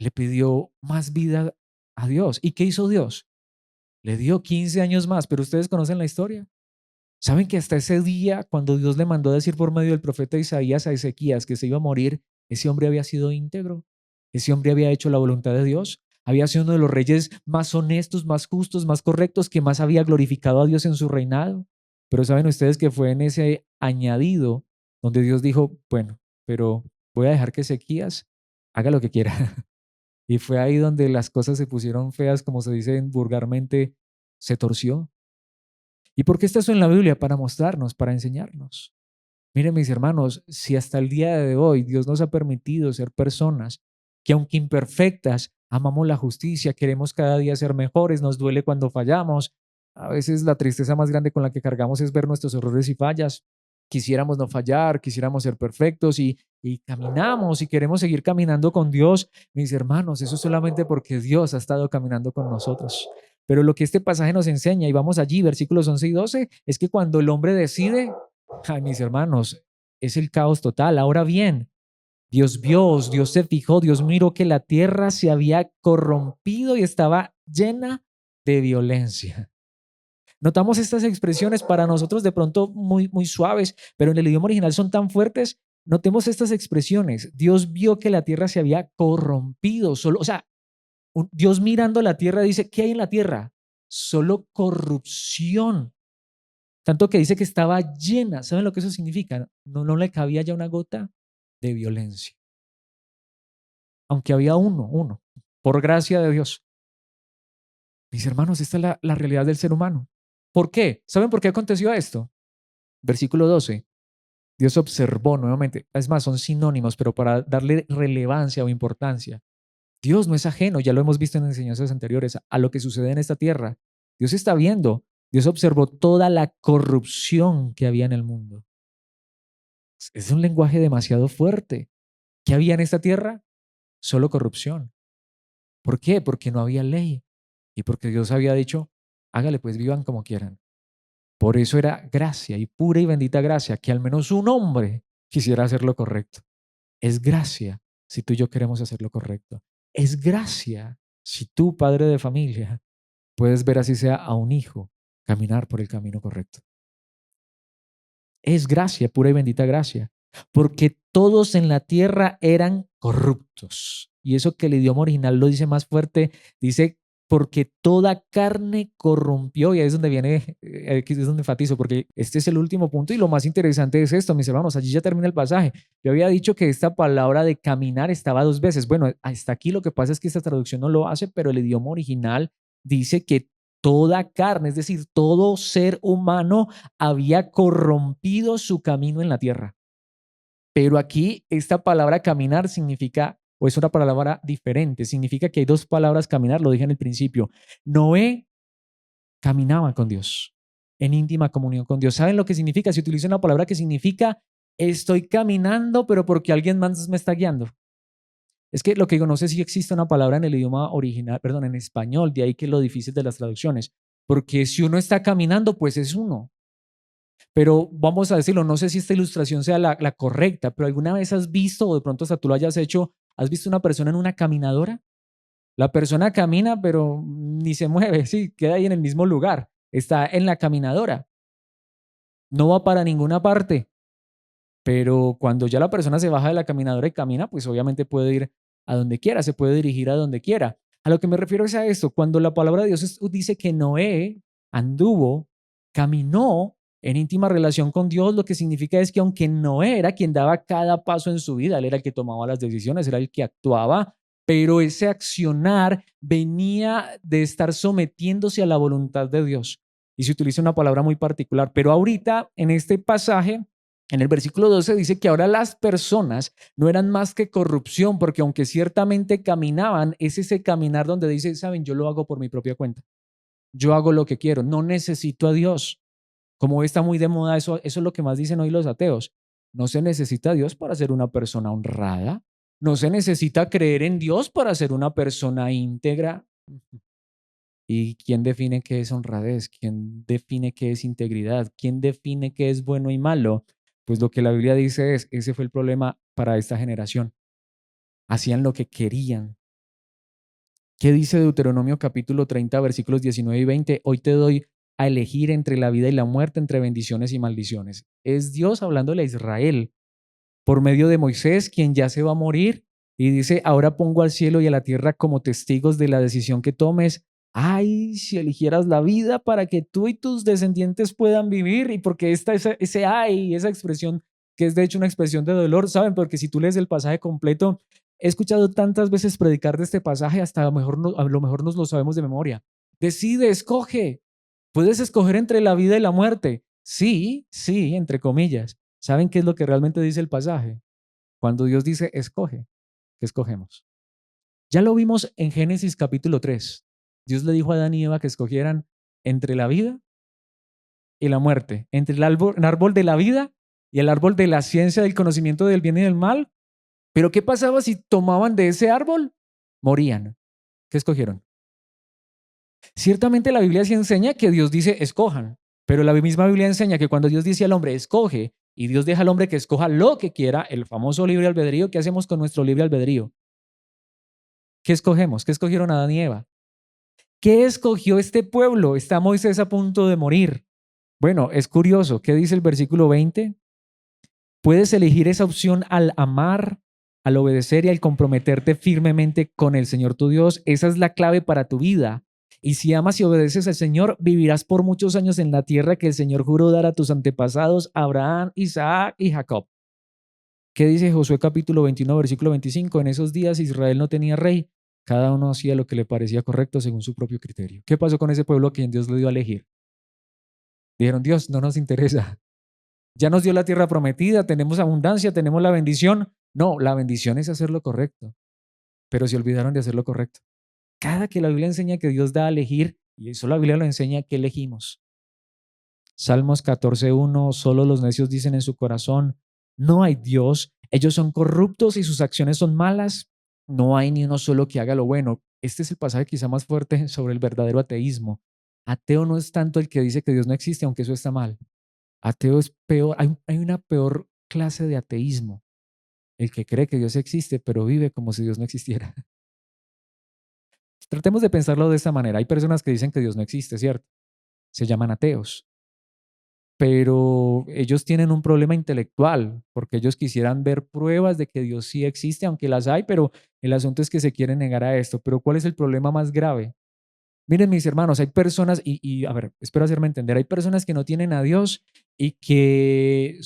Le pidió más vida a Dios. ¿Y qué hizo Dios? Le dio 15 años más, pero ustedes conocen la historia. ¿Saben que hasta ese día, cuando Dios le mandó a decir por medio del profeta Isaías a Ezequías que se iba a morir, ese hombre había sido íntegro? Ese hombre había hecho la voluntad de Dios. Había sido uno de los reyes más honestos, más justos, más correctos, que más había glorificado a Dios en su reinado. Pero saben ustedes que fue en ese añadido donde Dios dijo, bueno, pero voy a dejar que Ezequías haga lo que quiera. Y fue ahí donde las cosas se pusieron feas, como se dice vulgarmente, se torció. ¿Y por qué está eso en la Biblia? Para mostrarnos, para enseñarnos. Miren mis hermanos, si hasta el día de hoy Dios nos ha permitido ser personas que aunque imperfectas, amamos la justicia, queremos cada día ser mejores, nos duele cuando fallamos. A veces la tristeza más grande con la que cargamos es ver nuestros errores y fallas. Quisiéramos no fallar, quisiéramos ser perfectos y caminamos y queremos seguir caminando con Dios. Mis hermanos, eso solamente porque Dios ha estado caminando con nosotros. Pero lo que este pasaje nos enseña, y vamos allí, versículos 11 y 12, es que cuando el hombre decide, ay, mis hermanos, es el caos total. Ahora bien, Dios vio, Dios se fijó, Dios miró que la tierra se había corrompido y estaba llena de violencia. Notamos estas expresiones para nosotros de pronto muy suaves, pero en el idioma original son tan fuertes. Notemos estas expresiones. Dios vio que la tierra se había corrompido. Solo, o sea, Dios mirando la tierra dice, ¿qué hay en la tierra? Solo corrupción. Tanto que dice que estaba llena. ¿Saben lo que eso significa? No le cabía ya una gota de violencia. Aunque había uno, por gracia de Dios. Mis hermanos, esta es la realidad del ser humano. ¿Por qué? ¿Saben por qué aconteció esto? Versículo 12. Dios observó nuevamente. Es más, son sinónimos, pero para darle relevancia o importancia. Dios no es ajeno, ya lo hemos visto en enseñanzas anteriores, a lo que sucede en esta tierra. Dios está viendo. Dios observó toda la corrupción que había en el mundo. Es un lenguaje demasiado fuerte. ¿Qué había en esta tierra? Solo corrupción. ¿Por qué? Porque no había ley y porque Dios había dicho, hágale pues, vivan como quieran. Por eso era gracia y pura y bendita gracia que al menos un hombre quisiera hacer lo correcto. Es gracia si tú y yo queremos hacer lo correcto. Es gracia si tú, padre de familia, puedes ver así sea a un hijo caminar por el camino correcto. Es gracia, pura y bendita gracia, porque todos en la tierra eran corruptos. Y eso que el idioma original lo dice más fuerte, dice porque toda carne corrompió, y ahí es donde viene, aquí es donde enfatizo, porque este es el último punto y lo más interesante es esto, mis hermanos, allí ya termina el pasaje. Yo había dicho que esta palabra de caminar estaba 2 veces. Bueno, hasta aquí lo que pasa es que esta traducción no lo hace, pero el idioma original dice que toda carne, es decir, todo ser humano había corrompido su camino en la tierra. Pero aquí esta palabra caminar significa, o es una palabra diferente, significa que hay dos palabras caminar, lo dije en el principio. Noé caminaba con Dios, en íntima comunión con Dios. ¿Saben lo que significa? Se utiliza una palabra que significa Estoy caminando, pero porque alguien más me está guiando. Es que lo que digo, no sé si existe una palabra en el idioma original, perdón, en español, de ahí que lo difícil de las traducciones. Porque si uno está caminando, pues es uno. Pero vamos a decirlo, no sé si esta ilustración sea la correcta, pero ¿alguna vez has visto, o de pronto hasta tú lo hayas hecho, has visto una persona en una caminadora? La persona camina, pero ni se mueve, sí, queda ahí en el mismo lugar, está en la caminadora, no va para ninguna parte, pero cuando ya la persona se baja de la caminadora y camina, pues obviamente puede ir a donde quiera, se puede dirigir a donde quiera. A lo que me refiero es a esto, cuando la palabra de Dios dice que Noé anduvo, caminó en íntima relación con Dios, lo que significa es que aunque Noé era quien daba cada paso en su vida, él era el que tomaba las decisiones, era el que actuaba, pero ese accionar venía de estar sometiéndose a la voluntad de Dios. Y se utiliza una palabra muy particular, pero ahorita en este pasaje en el versículo 12 dice que ahora las personas no eran más que corrupción, porque aunque ciertamente caminaban, es ese caminar donde dice, saben, yo lo hago por mi propia cuenta. Yo hago lo que quiero, no necesito a Dios. Como está muy de moda, eso es lo que más dicen hoy los ateos. No se necesita a Dios para ser una persona honrada. No se necesita creer en Dios para ser una persona íntegra. ¿Y quién define qué es honradez? ¿Quién define qué es integridad? ¿Quién define qué es bueno y malo? Pues lo que la Biblia dice es, ese fue el problema para esta generación. Hacían lo que querían. ¿Qué dice Deuteronomio capítulo 30, versículos 19 y 20? Hoy te doy a elegir entre la vida y la muerte, entre bendiciones y maldiciones. Es Dios hablándole a Israel por medio de Moisés, quien ya se va a morir, y dice, ahora pongo al cielo y a la tierra como testigos de la decisión que tomes. Ay, si eligieras la vida para que tú y tus descendientes puedan vivir, y porque ese ay, esa expresión, que es de hecho una expresión de dolor, ¿saben? Porque si tú lees el pasaje completo, he escuchado tantas veces predicar de este pasaje, hasta a lo mejor nos lo sabemos de memoria. Decide, escoge. Puedes escoger entre la vida y la muerte. Sí, sí, entre comillas. ¿Saben qué es lo que realmente dice el pasaje? Cuando Dios dice escoge, ¿qué escogemos? Ya lo vimos en Génesis capítulo 3. Dios le dijo a Adán y Eva que escogieran entre la vida y la muerte, entre el árbol de la vida y el árbol de la ciencia del conocimiento del bien y del mal. Pero ¿qué pasaba si tomaban de ese árbol? Morían. ¿Qué escogieron? Ciertamente la Biblia sí enseña que Dios dice escojan, pero la misma Biblia enseña que cuando Dios dice al hombre escoge y Dios deja al hombre que escoja lo que quiera, el famoso libre albedrío, ¿qué hacemos con nuestro libre albedrío? ¿Qué escogemos? ¿Qué escogieron Adán y Eva? ¿Qué escogió este pueblo? Está Moisés a punto de morir. Bueno, es curioso. ¿Qué dice el versículo 20? Puedes elegir esa opción al amar, al obedecer y al comprometerte firmemente con el Señor tu Dios. Esa es la clave para tu vida. Y si amas y obedeces al Señor, vivirás por muchos años en la tierra que el Señor juró dar a tus antepasados, Abraham, Isaac y Jacob. ¿Qué dice Josué capítulo 21, versículo 25? En esos días Israel no tenía rey. Cada uno hacía lo que le parecía correcto según su propio criterio. ¿Qué pasó con ese pueblo a quien Dios le dio a elegir? Dijeron, Dios, no nos interesa. Ya nos dio la tierra prometida, tenemos abundancia, tenemos la bendición. No, la bendición es hacer lo correcto, pero se olvidaron de hacer lo correcto. Cada que la Biblia enseña que Dios da a elegir, y eso la Biblia lo enseña, que elegimos. Salmos 14:1, solo los necios dicen en su corazón, no hay Dios, ellos son corruptos y sus acciones son malas, no hay ni uno solo que haga lo bueno. Este es el pasaje quizá más fuerte sobre el verdadero ateísmo. Ateo no es tanto el que dice que Dios no existe, aunque eso está mal. Ateo es peor, hay una peor clase de ateísmo, el que cree que Dios existe, pero vive como si Dios no existiera. Tratemos de pensarlo de esta manera. Hay personas que dicen que Dios no existe, ¿cierto? Se llaman ateos, pero ellos tienen un problema intelectual, porque ellos quisieran ver pruebas de que Dios sí existe, aunque las hay, pero el asunto es que se quieren negar a esto. Pero ¿cuál es el problema más grave? Miren, mis hermanos, hay personas, a ver, espero hacerme entender, hay personas que no tienen a Dios y que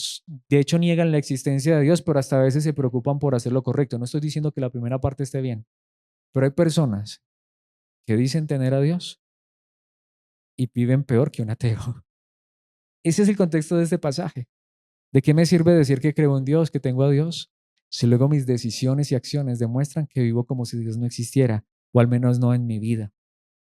de hecho niegan la existencia de Dios, pero hasta a veces se preocupan por hacer lo correcto. No estoy diciendo que la primera parte esté bien, pero hay personas que dicen tener a Dios y viven peor que un ateo. Ese es el contexto de este pasaje. ¿De qué me sirve decir que creo en Dios, que tengo a Dios, si luego mis decisiones y acciones demuestran que vivo como si Dios no existiera, o al menos no en mi vida?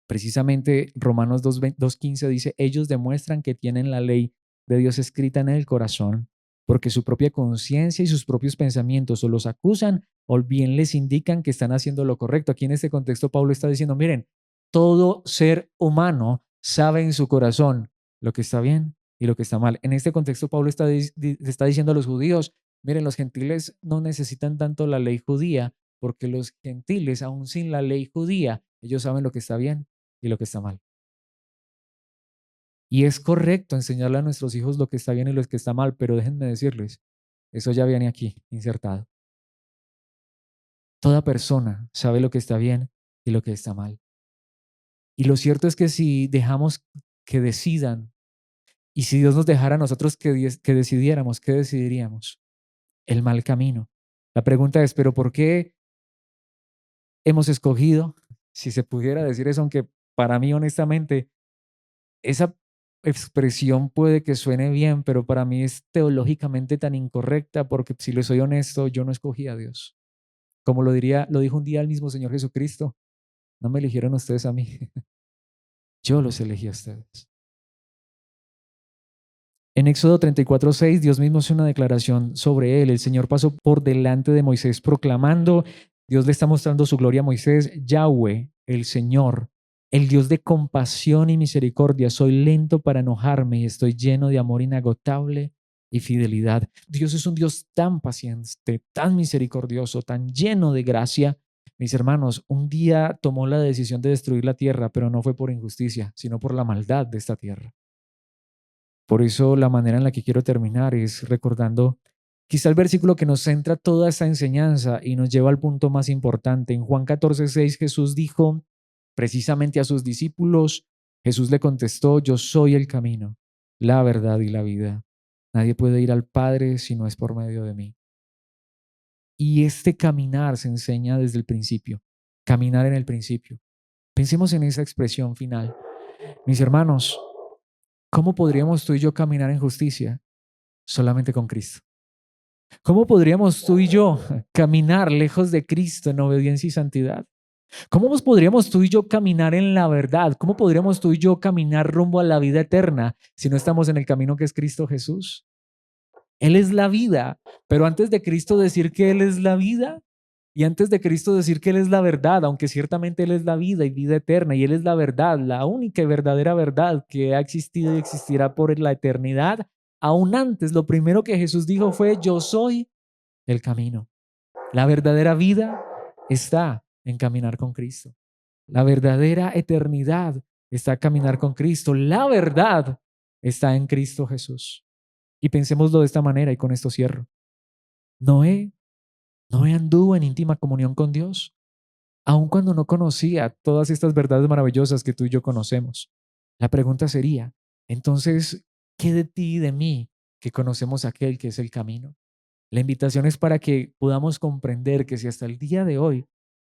Precisamente Romanos 2:15 dice, ellos demuestran que tienen la ley de Dios escrita en el corazón porque su propia conciencia y sus propios pensamientos o los acusan o bien les indican que están haciendo lo correcto. Aquí en este contexto Pablo está diciendo, miren, todo ser humano sabe en su corazón lo que está bien y lo que está mal. En este contexto Pablo está diciendo a los judíos, miren, los gentiles no necesitan tanto la ley judía, porque los gentiles, aún sin la ley judía, ellos saben lo que está bien y lo que está mal. Y es correcto enseñarle a nuestros hijos lo que está bien y lo que está mal, pero déjenme decirles, eso ya viene aquí insertado. Toda persona sabe lo que está bien y lo que está mal. Y lo cierto es que si dejamos que decidan y si Dios nos dejara a nosotros que decidiéramos, ¿qué decidiríamos? El mal camino. La pregunta es, ¿pero por qué hemos escogido, si se pudiera decir eso, aunque para mí honestamente esa expresión puede que suene bien, pero para mí es teológicamente tan incorrecta porque si le soy honesto, yo no escogí a Dios. Como lo dijo un día el mismo Señor Jesucristo, no me eligieron ustedes a mí, yo los elegí a ustedes. En Éxodo 34:6, Dios mismo hace una declaración sobre él. El Señor pasó por delante de Moisés proclamando, Dios le está mostrando su gloria a Moisés, Yahweh, el Señor, el Dios de compasión y misericordia. Soy lento para enojarme y estoy lleno de amor inagotable y fidelidad. Dios es un Dios tan paciente, tan misericordioso, tan lleno de gracia. Mis hermanos, un día tomó la decisión de destruir la tierra, pero no fue por injusticia, sino por la maldad de esta tierra. Por eso la manera en la que quiero terminar es recordando quizá el versículo que nos centra toda esta enseñanza y nos lleva al punto más importante. En Juan 14:6 Jesús dijo precisamente a sus discípulos, Jesús le contestó, yo soy el camino, la verdad y la vida. Nadie puede ir al Padre si no es por medio de mí. Y este caminar se enseña desde el principio, caminar en el principio. Pensemos en esa expresión final. Mis hermanos, ¿cómo podríamos tú y yo caminar en justicia? Solamente con Cristo. ¿Cómo podríamos tú y yo caminar lejos de Cristo en obediencia y santidad? ¿Cómo podríamos tú y yo caminar en la verdad? ¿Cómo podríamos tú y yo caminar rumbo a la vida eterna si no estamos en el camino que es Cristo Jesús? Él es la vida, pero antes de Cristo decir que Él es la vida y antes de Cristo decir que Él es la verdad, aunque ciertamente Él es la vida y vida eterna y Él es la verdad, la única y verdadera verdad que ha existido y existirá por la eternidad, aún antes lo primero que Jesús dijo fue, yo soy el camino. La verdadera vida está en caminar con Cristo. La verdadera eternidad está en caminar con Cristo. La verdad está en Cristo Jesús. Y pensémoslo de esta manera y con esto cierro. Noé, Noé anduvo en íntima comunión con Dios, aun cuando no conocía todas estas verdades maravillosas que tú y yo conocemos. La pregunta sería, entonces, ¿qué de ti y de mí que conocemos aquel que es el camino? La invitación es para que podamos comprender que si hasta el día de hoy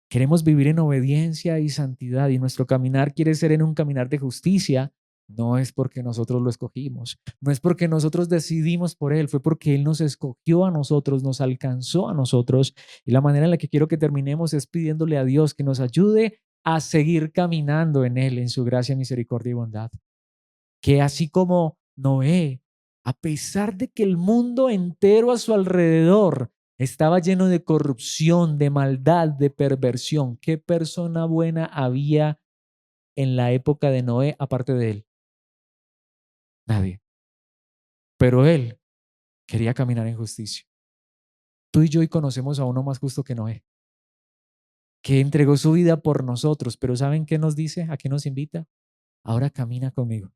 queremos vivir en obediencia y santidad y nuestro caminar quiere ser en un caminar de justicia, no es porque nosotros lo escogimos, no es porque nosotros decidimos por Él, fue porque Él nos escogió a nosotros, nos alcanzó a nosotros. Y la manera en la que quiero que terminemos es pidiéndole a Dios que nos ayude a seguir caminando en Él, en su gracia, misericordia y bondad. Que así como Noé, a pesar de que el mundo entero a su alrededor estaba lleno de corrupción, de maldad, de perversión, ¿qué persona buena había en la época de Noé aparte de él? Nadie. Pero él quería caminar en justicia. Tú y yo hoy conocemos a uno más justo que Noé, que entregó su vida por nosotros, pero ¿saben qué nos dice? ¿A qué nos invita? Ahora camina conmigo.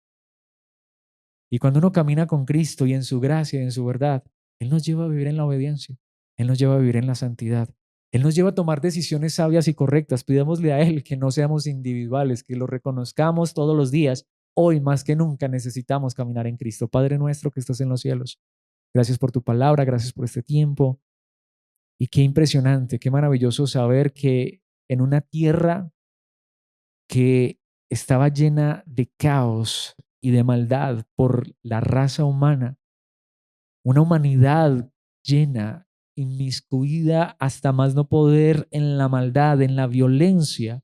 Y cuando uno camina con Cristo y en su gracia y en su verdad, Él nos lleva a vivir en la obediencia, Él nos lleva a vivir en la santidad, Él nos lleva a tomar decisiones sabias y correctas. Pidámosle a Él que no seamos individuales, que lo reconozcamos todos los días. Hoy más que nunca necesitamos caminar en Cristo. Padre nuestro que estás en los cielos, gracias por tu palabra, gracias por este tiempo. Y qué impresionante, qué maravilloso saber que en una tierra que estaba llena de caos y de maldad por la raza humana, una humanidad llena, inmiscuida hasta más no poder en la maldad, en la violencia,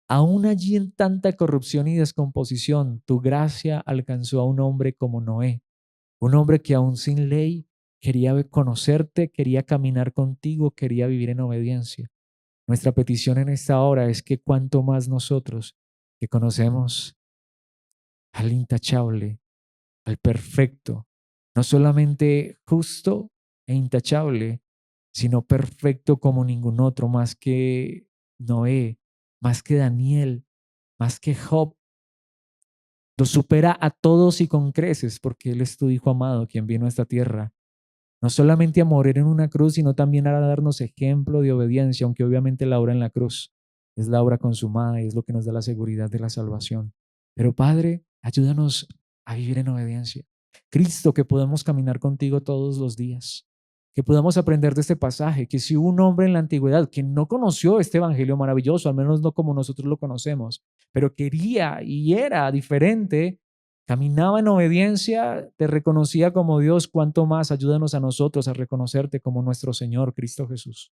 aún allí en tanta corrupción y descomposición, tu gracia alcanzó a un hombre como Noé, un hombre que aún sin ley quería conocerte, quería caminar contigo, quería vivir en obediencia. Nuestra petición en esta hora es que cuanto más nosotros que conocemos al intachable, al perfecto, no solamente justo e intachable, sino perfecto como ningún otro, más que Noé, más que Daniel, más que Job, lo supera a todos y con creces, porque Él es tu Hijo amado, quien vino a esta tierra no solamente a morir en una cruz, sino también a darnos ejemplo de obediencia, aunque obviamente la obra en la cruz es la obra consumada y es lo que nos da la seguridad de la salvación. Pero Padre, ayúdanos a vivir en obediencia. Cristo, que podamos caminar contigo todos los días, que podamos aprender de este pasaje, que si un hombre en la antigüedad que no conoció este evangelio maravilloso, al menos no como nosotros lo conocemos, pero quería y era diferente, caminaba en obediencia, te reconocía como Dios, cuanto más ayúdanos a nosotros a reconocerte como nuestro Señor, Cristo Jesús.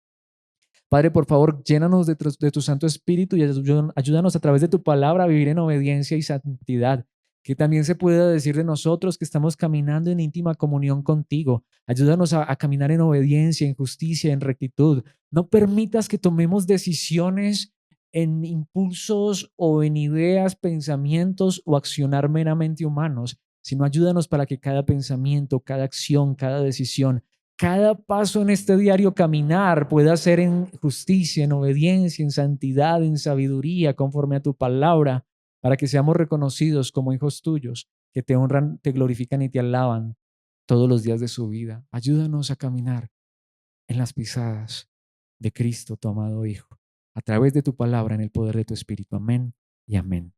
Padre, por favor, llénanos de tu Santo Espíritu y ayúdanos a través de tu palabra a vivir en obediencia y santidad. Que también se pueda decir de nosotros que estamos caminando en íntima comunión contigo. Ayúdanos a caminar en obediencia, en justicia, en rectitud. No permitas que tomemos decisiones en impulsos o en ideas, pensamientos o accionar meramente humanos, sino ayúdanos para que cada pensamiento, cada acción, cada decisión, cada paso en este diario caminar pueda ser en justicia, en obediencia, en santidad, en sabiduría, conforme a tu palabra, para que seamos reconocidos como hijos tuyos, que te honran, te glorifican y te alaban todos los días de su vida. Ayúdanos a caminar en las pisadas de Cristo, tu amado Hijo, a través de tu palabra, en el poder de tu Espíritu. Amén y amén.